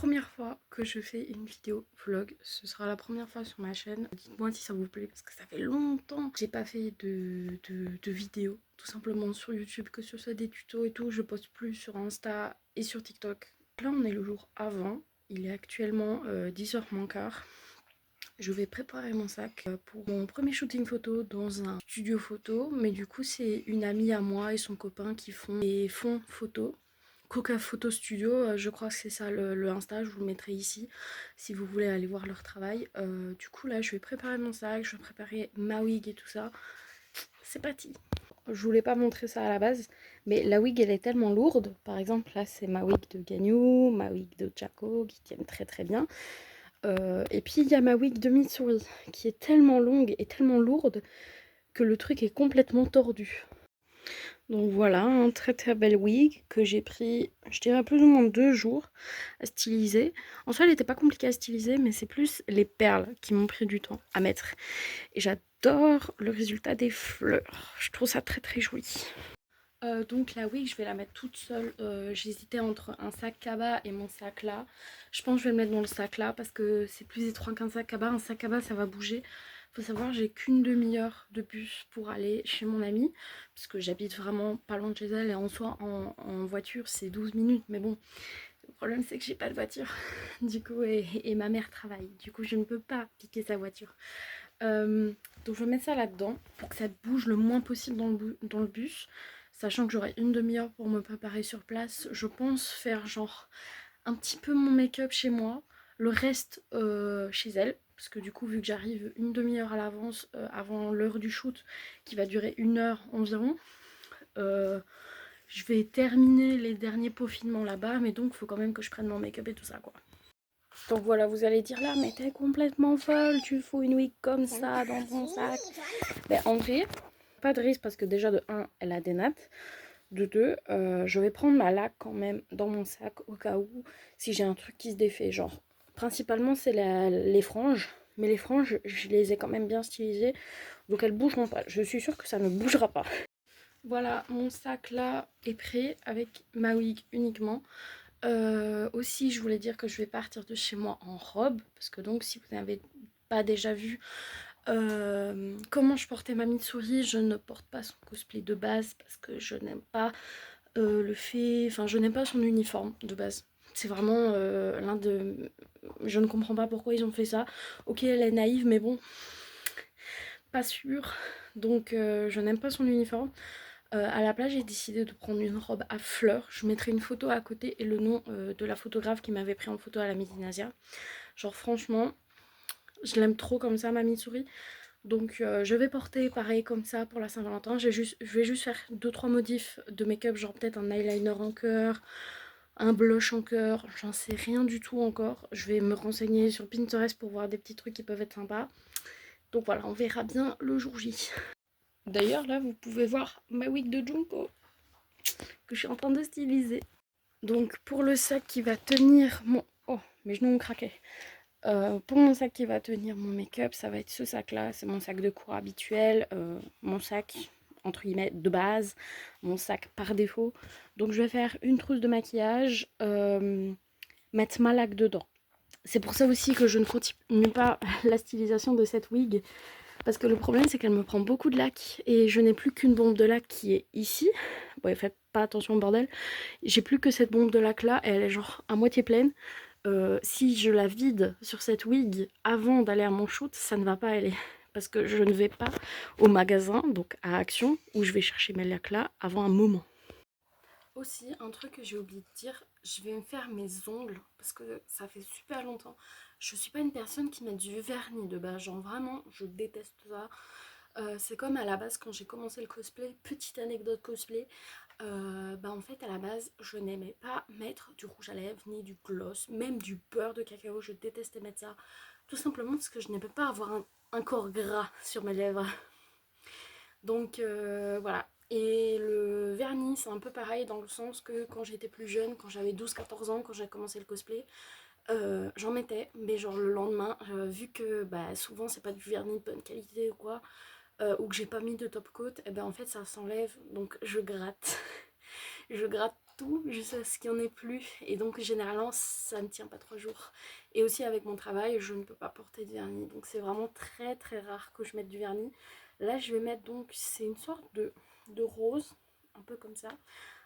première fois que je fais une vidéo vlog. Ce sera la première fois sur ma chaîne. Dites-moi si ça vous plaît parce que ça fait longtemps que j'ai pas fait de vidéo. Tout simplement sur YouTube, que ce soit des tutos et tout. Je poste plus sur Insta et sur TikTok. Là on est le jour avant. Il est actuellement 10h moins quart. Je vais préparer mon sac pour mon premier shooting photo dans un studio photo. Mais du coup c'est une amie à moi et son copain qui font des fonds photos. Coca Photo Studio, je crois que c'est ça le Insta, je vous le mettrai ici si vous voulez aller voir leur travail. Du coup là je vais préparer mon sac, je vais préparer ma wig et tout ça. C'est parti. Je voulais pas montrer ça à la base, mais la wig elle est tellement lourde. Par exemple là c'est ma wig de Gagnou, ma wig de Chaco qui tiennent très très bien. Et puis il y a ma wig de Mitsuri qui est tellement longue et tellement lourde que le truc est complètement tordu. Donc voilà, un très très belle wig que j'ai pris, je dirais plus ou moins 2 jours à styliser. En soi, elle n'était pas compliquée à styliser, mais c'est plus les perles qui m'ont pris du temps à mettre. Et j'adore le résultat des fleurs. Je trouve ça très très joli. Donc la wig, je vais la mettre toute seule. J'hésitais entre un sac cabas et mon sac là. Je pense que je vais le mettre dans le sac là parce que c'est plus étroit qu'un sac cabas. Un sac cabas, ça va bouger. Faut savoir, j'ai qu'une demi-heure de bus pour aller chez mon amie parce que j'habite vraiment pas loin de chez elle et en soi en voiture c'est 12 minutes. Mais bon, le problème c'est que j'ai pas de voiture du coup et ma mère travaille. Du coup je ne peux pas piquer sa voiture. Donc je vais mettre ça là-dedans pour que ça bouge le moins possible dans le bus. Sachant que j'aurai une demi-heure pour me préparer sur place. Je pense faire genre un petit peu mon make-up chez moi. Le reste chez elle. Parce que du coup vu que j'arrive une demi-heure à l'avance avant l'heure du shoot qui va durer 1 heure environ. Je vais terminer les derniers peaufinements là-bas. Mais donc il faut quand même que je prenne mon make-up et tout ça quoi. Donc voilà, vous allez dire là, mais t'es complètement folle, tu fous une wig comme ça dans ton sac. Ben en vrai, pas de risque parce que déjà de 1, elle a des nattes. De 2, je vais prendre ma laque quand même dans mon sac au cas où si j'ai un truc qui se défait. Genre, principalement c'est les franges. Mais les franges, je les ai quand même bien stylisées. Donc elles bougeront pas. Je suis sûre que ça ne bougera pas. Voilà, mon sac là est prêt avec ma wig uniquement. Aussi je voulais dire que je vais partir de chez moi en robe parce que donc si vous n'avez pas déjà vu comment je portais ma Mitsuri, je ne porte pas son cosplay de base parce que je n'aime pas le fait, enfin je n'aime pas son uniforme de base. C'est vraiment l'un de... Je ne comprends pas pourquoi ils ont fait ça. Ok, elle est naïve mais bon, pas sûre. Donc je n'aime pas son uniforme. À la place, j'ai décidé de prendre une robe à fleurs. Je mettrai une photo à côté et le nom de la photographe qui m'avait pris en photo à la Midi Nazia. Genre franchement, je l'aime trop comme ça, ma Mitsuri. Donc je vais porter pareil comme ça pour la Saint-Valentin. Je vais juste faire 2-3 modifs de make-up, genre peut-être un eyeliner en cœur, un blush en cœur, j'en sais rien du tout encore. Je vais me renseigner sur Pinterest pour voir des petits trucs qui peuvent être sympas. Donc voilà, on verra bien le jour J. D'ailleurs là, vous pouvez voir ma wig de Junko que je suis en train de styliser. Donc pour le sac qui va tenir mon... Oh, mes genoux ont craqué. Pour mon sac qui va tenir mon make-up, ça va être ce sac là. C'est mon sac de cours habituel. Mon sac entre guillemets de base. Mon sac par défaut. Donc je vais faire une trousse de maquillage. Mettre ma laque dedans. C'est pour ça aussi que je ne continue pas la stylisation de cette wig. Parce que le problème c'est qu'elle me prend beaucoup de laque. Et je n'ai plus qu'une bombe de laque qui est ici. Ouais, faites pas attention au bordel. J'ai plus que cette bombe de laque là. Et elle est genre à moitié pleine. Si je la vide sur cette wig avant d'aller à mon shoot, ça ne va pas aller. Parce que je ne vais pas au magasin, donc à Action, où je vais chercher mes lacs là avant un moment. Aussi, un truc que j'ai oublié de dire, je vais me faire mes ongles parce que ça fait super longtemps. Je suis pas une personne qui met du vernis de base, genre vraiment, je déteste ça. C'est comme à la base quand j'ai commencé le cosplay, petite anecdote cosplay, bah en fait à la base je n'aimais pas mettre du rouge à lèvres ni du gloss, même du beurre de cacao, je détestais mettre ça. Tout simplement parce que je n'aimais pas avoir un corps gras sur mes lèvres. Donc voilà. Et le vernis c'est un peu pareil dans le sens que quand j'étais plus jeune, quand j'avais 12-14 ans, quand j'ai commencé le cosplay, j'en mettais, mais genre le lendemain, vu que bah, souvent c'est pas du vernis de bonne qualité ou quoi, ou que j'ai pas mis de top coat, et ben en fait ça s'enlève, donc je gratte. Je gratte tout jusqu'à ce qu'il n'y en ait plus. Et donc généralement ça ne tient pas 3 jours. Et aussi avec mon travail, je ne peux pas porter de vernis. Donc c'est vraiment très très rare que je mette du vernis. Là je vais mettre donc, c'est une sorte de rose, un peu comme ça.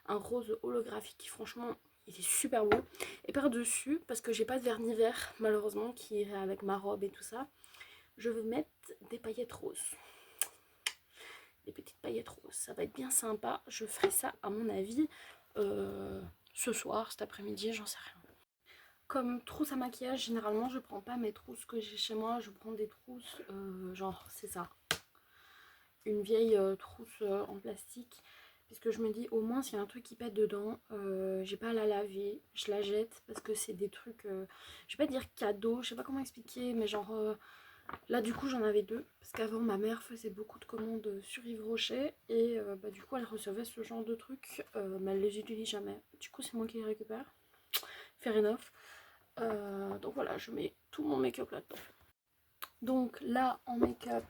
Un rose holographique qui franchement il est super beau. Et par dessus, parce que j'ai pas de vernis vert malheureusement qui irait avec ma robe et tout ça, je vais mettre des paillettes roses. Des petites paillettes roses, ça va être bien sympa. Je ferai ça à mon avis ce soir, cet après-midi, j'en sais rien. Comme trousse à maquillage, généralement je prends pas mes trousses que j'ai chez moi, je prends des trousses genre c'est ça, une vieille trousse en plastique, puisque je me dis au moins s'il y a un truc qui pète dedans, j'ai pas à la laver, je la jette parce que c'est des trucs, je vais pas dire cadeaux, je sais pas comment expliquer, mais genre là du coup j'en avais deux, parce qu'avant ma mère faisait beaucoup de commandes sur Yves Rocher et bah, du coup elle recevait ce genre de trucs, mais elle les utilise jamais, du coup c'est moi qui les récupère, fair enough. Donc voilà, je mets tout mon make-up là-dedans. Donc là en make-up,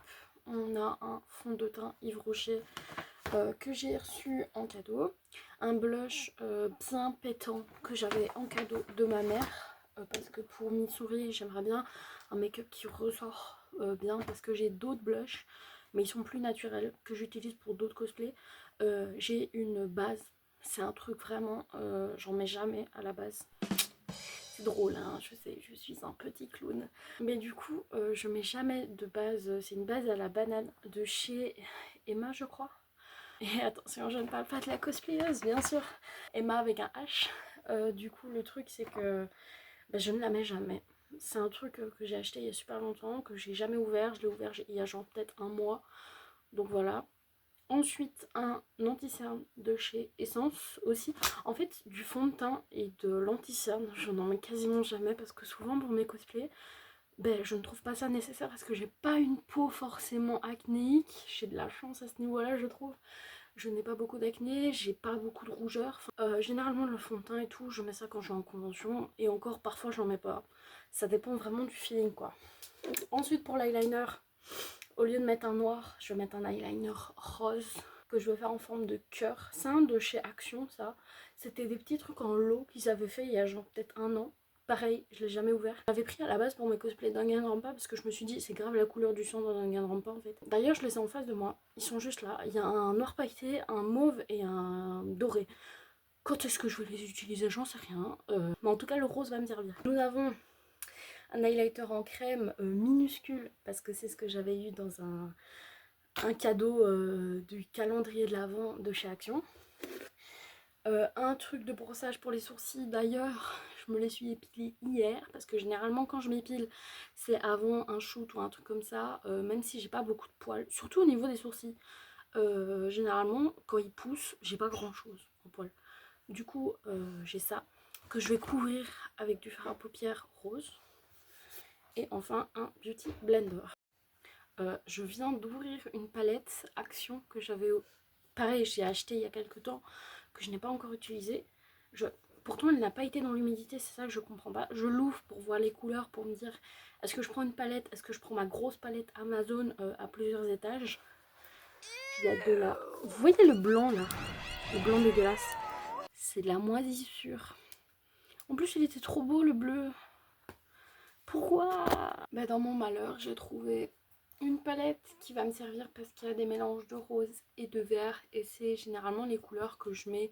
on a un fond de teint Yves Rocher que j'ai reçu en cadeau. Un blush bien pétant que j'avais en cadeau de ma mère. Parce que pour Mitsuri, j'aimerais bien un make-up qui ressort bien. Parce que j'ai d'autres blushs, mais ils sont plus naturels, que j'utilise pour d'autres cosplays. J'ai une base. C'est un truc vraiment, j'en mets jamais à la base. C'est drôle, hein, je sais, je suis un petit clown. Mais du coup, je mets jamais de base. C'est une base à la banane de chez Emma, je crois. Et attention, je ne parle pas de la cosplayeuse, bien sûr. Emma avec un H. Du coup, le truc, c'est que bah, je ne la mets jamais. C'est un truc que j'ai acheté il y a super longtemps, que j'ai jamais ouvert. Je l'ai ouvert il y a genre peut-être un mois. Donc voilà. Ensuite, un anti-cerne de chez Essence aussi. En fait, du fond de teint et de l'anti-cerne, je n'en mets quasiment jamais parce que souvent pour mes cosplays, ben, je ne trouve pas ça nécessaire parce que j'ai pas une peau forcément acnéique. J'ai de la chance à ce niveau-là, je trouve. Je n'ai pas beaucoup d'acné, j'ai pas beaucoup de rougeur. Enfin, généralement, le fond de teint et tout, je mets ça quand je suis en convention. Et encore, parfois, j'en mets pas. Ça dépend vraiment du feeling, quoi. Ensuite, pour l'eyeliner, au lieu de mettre un noir, je vais mettre un eyeliner rose que je vais faire en forme de cœur. C'est un de chez Action, ça. C'était des petits trucs en lot qu'ils avaient fait il y a genre peut-être un an. Pareil, je l'ai jamais ouvert. J'avais pris à la base pour mes cosplays Danganronpa parce que je me suis dit c'est grave la couleur du sang dans Danganronpa en fait. D'ailleurs je les ai en face de moi, ils sont juste là. Il y a un noir pailleté, un mauve et un doré. Quand est-ce que je vais les utiliser, j'en sais rien. Mais en tout cas le rose va me servir. Nous avons un highlighter en crème minuscule parce que c'est ce que j'avais eu dans un cadeau du calendrier de l'Avent de chez Action. Un truc de brossage pour les sourcils, d'ailleurs je me les suis épilés hier parce que généralement quand je m'épile c'est avant un shoot ou un truc comme ça, même si j'ai pas beaucoup de poils, surtout au niveau des sourcils. Généralement quand ils poussent j'ai pas grand chose en poils, du coup j'ai ça que je vais couvrir avec du fard à paupières rose et enfin un beauty blender. Je viens d'ouvrir une palette Action que j'avais, pareil j'ai acheté il y a quelques temps, que je n'ai pas encore utilisée. Pourtant elle n'a pas été dans l'humidité, c'est ça que je comprends pas. Je l'ouvre pour voir les couleurs, pour me dire est-ce que je prends une palette, est-ce que je prends ma grosse palette Amazon à plusieurs étages. Il y a deux là. Vous voyez le blanc là, le blanc dégueulasse, c'est de la moisissure. En plus il était trop beau le bleu. Pourquoi? Bah, dans mon malheur j'ai trouvé une palette qui va me servir parce qu'il y a des mélanges de rose et de vert et c'est généralement les couleurs que je mets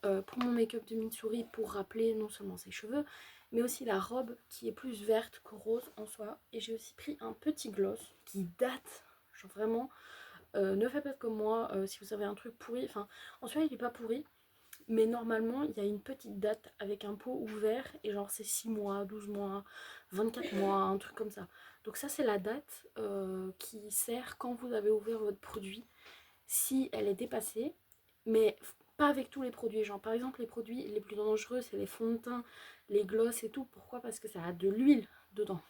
pour mon make-up de Mitsuri pour rappeler non seulement ses cheveux mais aussi la robe qui est plus verte que rose en soi. Et j'ai aussi pris un petit gloss qui date, genre vraiment, ne faites pas comme moi si vous avez un truc pourri, enfin en soi il est pas pourri mais normalement il y a une petite date avec un pot ouvert et genre c'est 6 mois, 12 mois, 24 mois, un truc comme ça. Donc ça c'est la date qui sert quand vous avez ouvert votre produit si elle est dépassée, mais pas avec tous les produits. Genre par exemple les produits les plus dangereux c'est les fonds de teint, les gloss et tout. Pourquoi? Parce que ça a de l'huile dedans.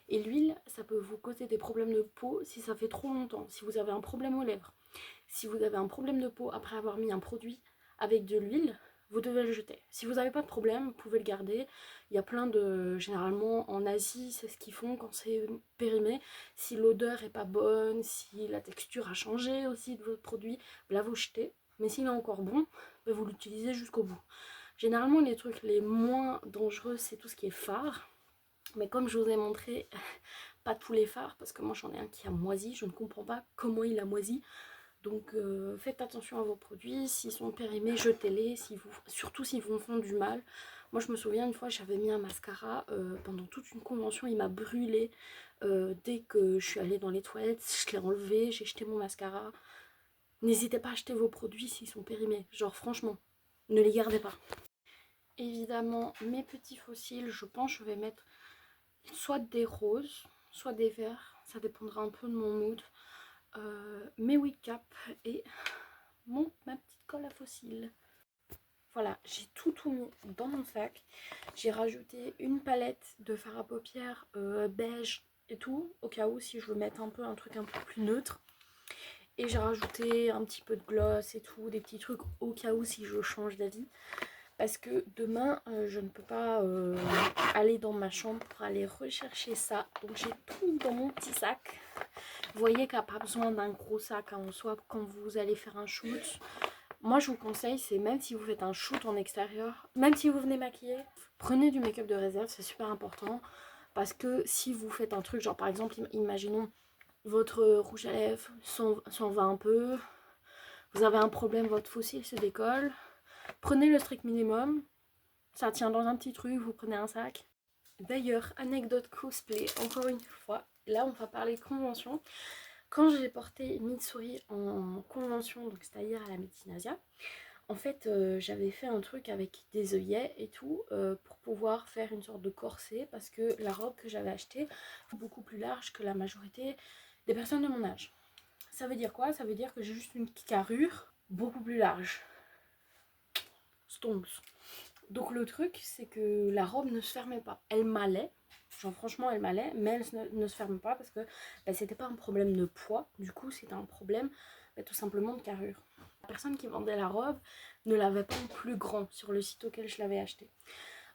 Et l'huile ça peut vous causer des problèmes de peau si ça fait trop longtemps, si vous avez un problème aux lèvres, si vous avez un problème de peau après avoir mis un produit avec de l'huile, vous devez le jeter. Si vous n'avez pas de problème, vous pouvez le garder. Il y a plein de... Généralement en Asie, c'est ce qu'ils font quand c'est périmé. Si l'odeur est pas bonne, si la texture a changé aussi de votre produit, là vous jetez. Mais s'il est encore bon, ben, vous l'utilisez jusqu'au bout. Généralement les trucs les moins dangereux c'est tout ce qui est fard. Mais comme je vous ai montré, pas tous les fards, parce que moi j'en ai un qui a moisi, je ne comprends pas comment il a moisi. Donc faites attention à vos produits, s'ils sont périmés, jetez-les, surtout s'ils vous font du mal. Moi je me souviens une fois j'avais mis un mascara, pendant toute une convention il m'a brûlé. Dès que je suis allée dans les toilettes, je l'ai enlevé, j'ai jeté mon mascara. N'hésitez pas à acheter vos produits s'ils sont périmés, genre franchement, ne les gardez pas. Évidemment mes petits fossiles, je pense que je vais mettre soit des roses, soit des verts, ça dépendra un peu de mon mood. Mes wig cap et ma petite colle à fossiles. Voilà, j'ai tout mis dans mon sac. J'ai rajouté une palette de fard à paupières beige et tout, au cas où si je veux mettre un truc un peu plus neutre. Et j'ai rajouté un petit peu de gloss et tout, des petits trucs au cas où si je change d'avis. Parce que demain, je ne peux pas aller dans ma chambre pour aller rechercher ça. Donc j'ai tout dans mon petit sac. Vous voyez qu'il n'y a pas besoin d'un gros sac en soi quand vous allez faire un shoot. Moi je vous conseille, c'est même si vous faites un shoot en extérieur, même si vous venez maquiller, prenez du make-up de réserve, c'est super important. Parce que si vous faites un truc, genre par exemple, imaginons votre rouge à lèvres s'en va un peu, vous avez un problème, votre fossile se décolle, prenez le strict minimum, ça tient dans un petit truc, vous prenez un sac. D'ailleurs, anecdote cosplay, encore une fois, là on va parler convention. Quand j'ai porté Mitsuri en convention, donc c'est-à-dire à la Médecine Asia, en fait j'avais fait un truc avec des œillets et tout pour pouvoir faire une sorte de corset parce que la robe que j'avais achetée est beaucoup plus large que la majorité des personnes de mon âge. Ça veut dire quoi? Ça veut dire que j'ai juste une carrure beaucoup plus large. Stonks. Donc le truc c'est que la robe ne se fermait pas. Elle m'allait. Genre franchement elle m'allait, mais elle ne se ferme pas parce que c'était pas un problème de poids, du coup c'était un problème tout simplement de carrure. La personne qui vendait la robe ne l'avait pas en plus grand sur le site auquel je l'avais acheté.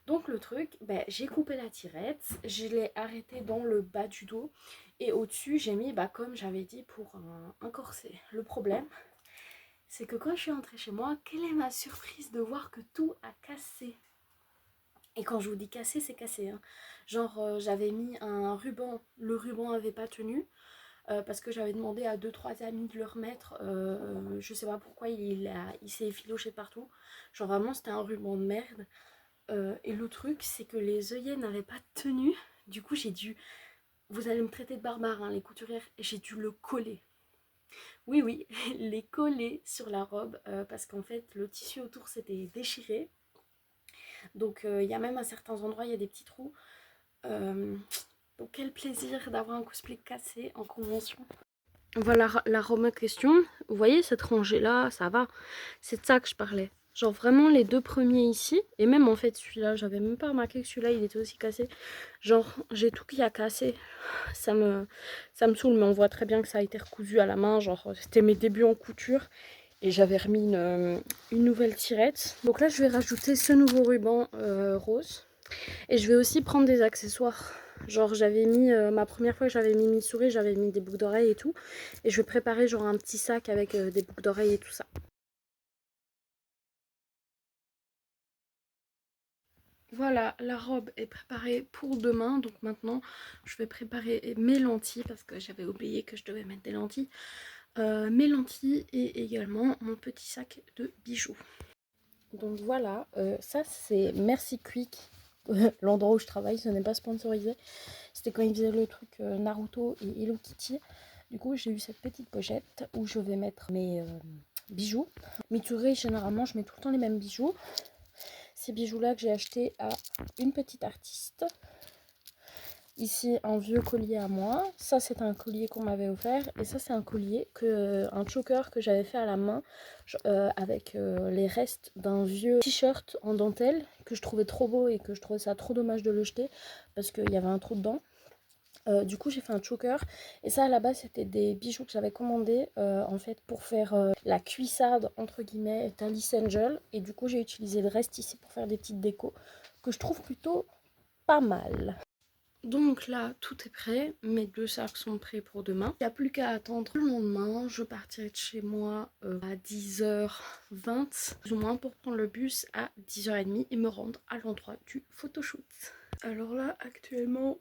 Donc le truc, j'ai coupé la tirette, je l'ai arrêtée dans le bas du dos et au-dessus j'ai mis, comme j'avais dit, pour un corset. Le problème, c'est que quand je suis rentrée chez moi, quelle est ma surprise de voir que tout a cassé. Et quand je vous dis cassé, c'est cassé. Hein. Genre, j'avais mis un ruban, le ruban n'avait pas tenu. Parce que j'avais demandé à 2-3 amis de le remettre. Je sais pas pourquoi il s'est effiloché partout. Genre vraiment, c'était un ruban de merde. Et le truc, c'est que les œillets n'avaient pas tenu. Du coup, j'ai dû... Vous allez me traiter de barbare, hein, les couturières. Et j'ai dû le coller. Oui, oui, les coller sur la robe. Parce qu'en fait, le tissu autour s'était déchiré. Donc il y a même à certains endroits, il y a des petits trous. Donc quel plaisir d'avoir un cosplay cassé en convention. Voilà la robe en question. Vous voyez cette rangée là, ça va. C'est de ça que je parlais. Genre vraiment les deux premiers ici. Et même en fait celui-là, j'avais même pas remarqué que celui-là il était aussi cassé. Genre j'ai tout qui a cassé. Ça me saoule, mais on voit très bien que ça a été recousu à la main. Genre c'était mes débuts en couture. Et j'avais remis une nouvelle tirette. Donc là je vais rajouter ce nouveau ruban rose. Et je vais aussi prendre des accessoires. Genre j'avais mis, ma première fois que j'avais mis Mitsuri, j'avais mis des boucles d'oreilles et tout. Et je vais préparer genre un petit sac avec des boucles d'oreilles et tout ça. Voilà, la robe est préparée pour demain. Donc maintenant, je vais préparer mes lentilles parce que j'avais oublié que je devais mettre des lentilles. Mes lentilles et également mon petit sac de bijoux. Donc voilà, ça c'est Merci Quick. L'endroit où je travaille, ce n'est pas sponsorisé. C'était quand ils faisaient le truc Naruto et Hello Kitty. Du coup, j'ai eu cette petite pochette où je vais mettre mes bijoux. Mitsuri, généralement, je mets tout le temps les mêmes bijoux. Ces bijoux-là que j'ai acheté à une petite artiste. Ici, un vieux collier à moi. Ça, c'est un collier qu'on m'avait offert. Et ça, c'est un collier, un choker que j'avais fait à la main avec les restes d'un vieux t-shirt en dentelle que je trouvais trop beau et que je trouvais ça trop dommage de le jeter parce qu'il y avait un trou dedans. Du coup j'ai fait un choker et ça à la base c'était des bijoux que j'avais commandés en fait pour faire la cuissade entre guillemets d'Alice Angel, et du coup j'ai utilisé le reste ici pour faire des petites décos que je trouve plutôt pas mal. Donc là, tout est prêt. Mes 2 sacs sont prêts pour demain. Il n'y a plus qu'à attendre le lendemain. Je partirai de chez moi à 10h20, plus ou moins, pour prendre le bus à 10h30 et me rendre à l'endroit du photoshoot. Alors là, actuellement,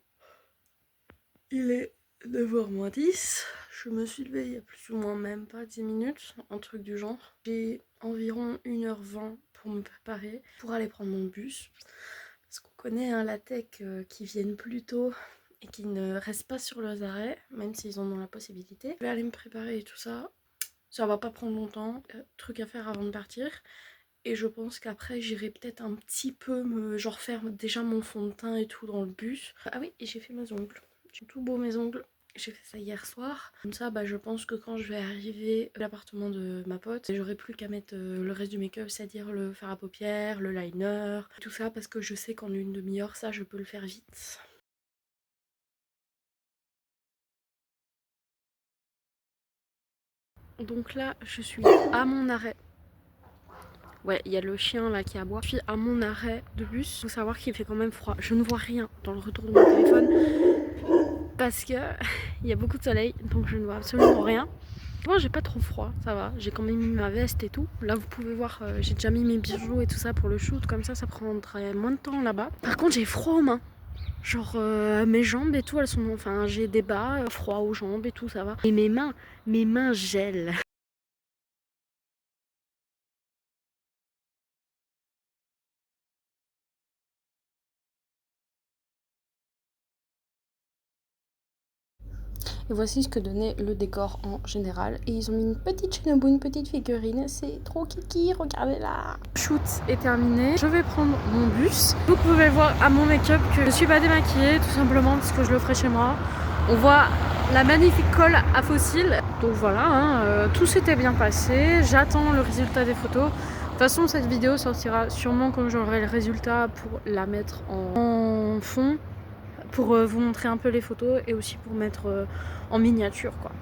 il est 9h moins 10. Je me suis levée il y a plus ou moins même pas 10 minutes, un truc du genre. J'ai environ 1h20 pour me préparer, pour aller prendre mon bus. Parce qu'on connaît la tech qui viennent plus tôt et qui ne restent pas sur leurs arrêts, même s'ils en ont la possibilité. Je vais aller me préparer et tout ça. Ça va pas prendre longtemps. Truc à faire avant de partir. Et je pense qu'après j'irai peut-être un petit peu genre faire déjà mon fond de teint et tout dans le bus. Ah oui, et j'ai fait mes ongles. J'ai tout beau mes ongles. J'ai fait ça hier soir. Comme ça, je pense que quand je vais arriver à l'appartement de ma pote, j'aurai plus qu'à mettre le reste du make-up, c'est-à-dire le fard à paupières, le liner, tout ça, parce que je sais qu'en une demi-heure, ça, je peux le faire vite. Donc là, je suis à mon arrêt. Ouais, il y a le chien là qui aboie. Je suis à mon arrêt de bus. Faut savoir qu'il fait quand même froid. Je ne vois rien dans le retour de mon téléphone parce que il y a beaucoup de soleil, donc je ne vois absolument rien. Bon, j'ai pas trop froid, ça va. J'ai quand même mis ma veste et tout. Là, vous pouvez voir, j'ai déjà mis mes bijoux et tout ça pour le shoot. Comme ça prendrait moins de temps là-bas. Par contre, j'ai froid aux mains. Genre, mes jambes et tout, elles sont... Enfin, j'ai des bas, froid aux jambes et tout, ça va. Et mes mains gèlent. Et voici ce que donnait le décor en général. Et ils ont mis une petite Shinobu, une petite figurine. C'est trop kiki, regardez là. Le shoot est terminé. Je vais prendre mon bus. Vous pouvez voir à mon make-up que je suis pas démaquillée, tout simplement parce que je le ferai chez moi. On voit la magnifique colle à fossiles. Donc voilà, tout s'était bien passé. J'attends le résultat des photos. De toute façon, cette vidéo sortira sûrement quand j'aurai le résultat pour la mettre en fond, pour vous montrer un peu les photos et aussi pour mettre en miniature quoi.